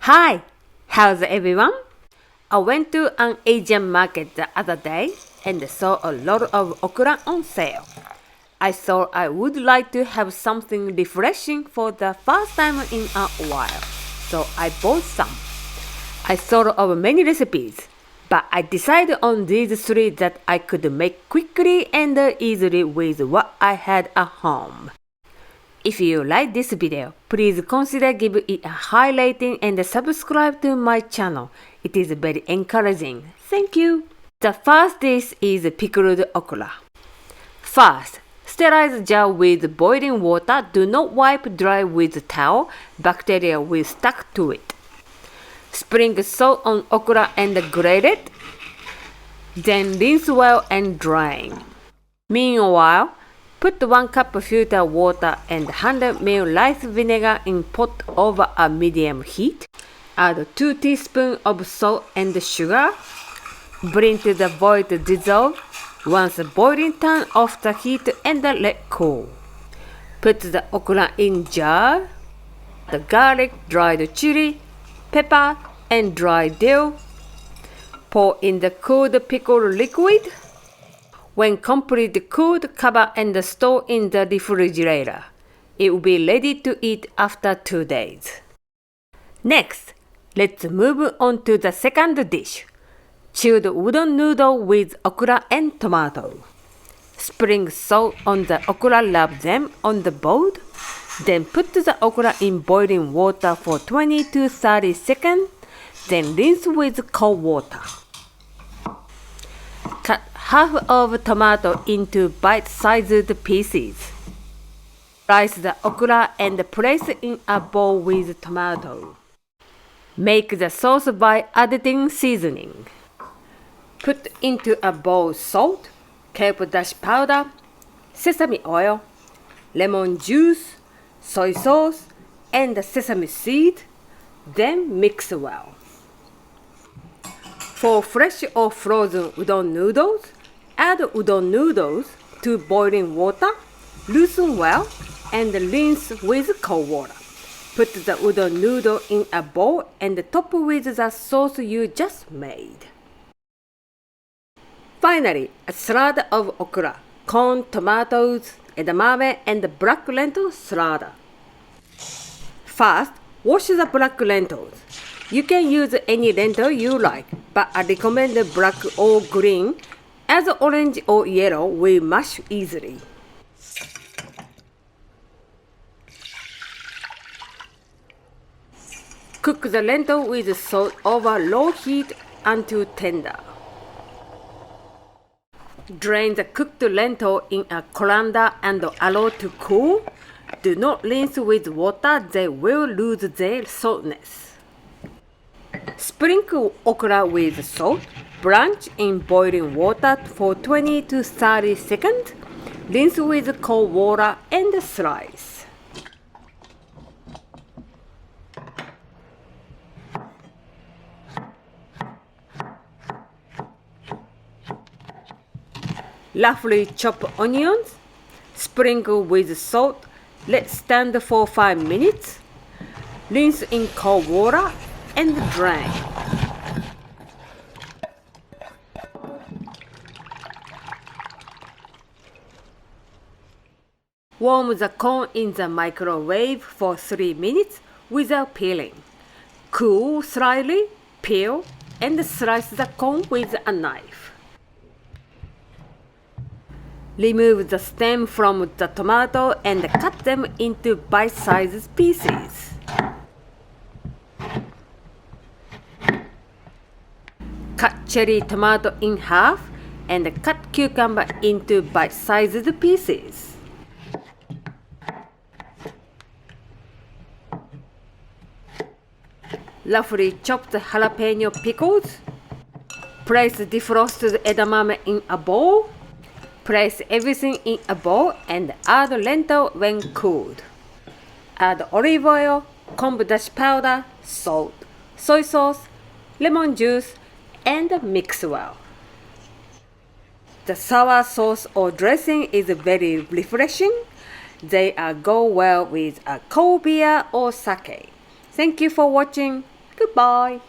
Hi, how's everyone? I went to an Asian market the other day and saw a lot of okra on sale. I thought I would like to have something refreshing for the first time in a while, so I bought some. I thought of many recipes, but I decided on these three that I could make quickly and easily with what I had at home. If you like this video, please consider giving it a high rating and subscribe to my channel. It is very encouraging. Thank you. The first dish is pickled okra. First, sterilize jar with boiling water. Do not wipe dry with towel. Bacteria will stick to it. Sprinkle salt on okra and grate it. Then rinse well and drain. Meanwhile, put 1 cup filtered water and 100 ml rice vinegar in pot over a medium heat. Add 2 teaspoons of salt and sugar. Bring to the boil to dissolve. Once boiling, turn off the heat and let cool. Put the okra in jar. The garlic, dried chili, pepper, and dried dill. Pour in the cooled pickle liquid. When completely cooled, cover and store in the refrigerator. It will be ready to eat after 2 days. Next, let's move on to the second dish. Chilled udon noodle with okra and tomato. Sprinkle salt on the okra, rub them on the bowl. Then put the okra in boiling water for 20 to 30 seconds. Then rinse with cold water. Cut half of tomato into bite-sized pieces. Slice the okra and place in a bowl with tomato. Make the sauce by adding seasoning. Put into a bowl salt, kelp dash powder, sesame oil, lemon juice, soy sauce, and sesame seed. Then mix well. For fresh or frozen udon noodles, add udon noodles to boiling water, loosen well, and rinse with cold water. Put the udon noodle in a bowl and top with the sauce you just made. Finally, a salad of okra, corn, tomatoes, edamame, and black lentil salad. First, wash the black lentils. You can use any lentil you like, but I recommend black or green, as orange or yellow will mash easily. Cook the lentil with salt over low heat until tender. Drain the cooked lentil in a colander and allow to cool. Do not rinse with water, they will lose their saltness. Sprinkle okra with salt. Blanch in boiling water for 20 to 30 seconds. Rinse with cold water and slice. Roughly chop onions. Sprinkle with salt. Let stand for 5 minutes. Rinse in cold water and drain. Warm the corn in the microwave for 3 minutes without peeling. Cool slightly, peel, and slice the corn with a knife. Remove the stem from the tomato and cut them into bite-sized pieces. Cut cherry tomato in half and cut cucumber into bite-sized pieces. Roughly chop the jalapeno pickles. Place defrosted edamame in a bowl. Place everything in a bowl and add lentil when cooled. Add olive oil, kombu dashi powder, salt, soy sauce, lemon juice, and mix well. The sour sauce or dressing is very refreshing. They go well with a cold beer or sake. Thank you for watching. Goodbye.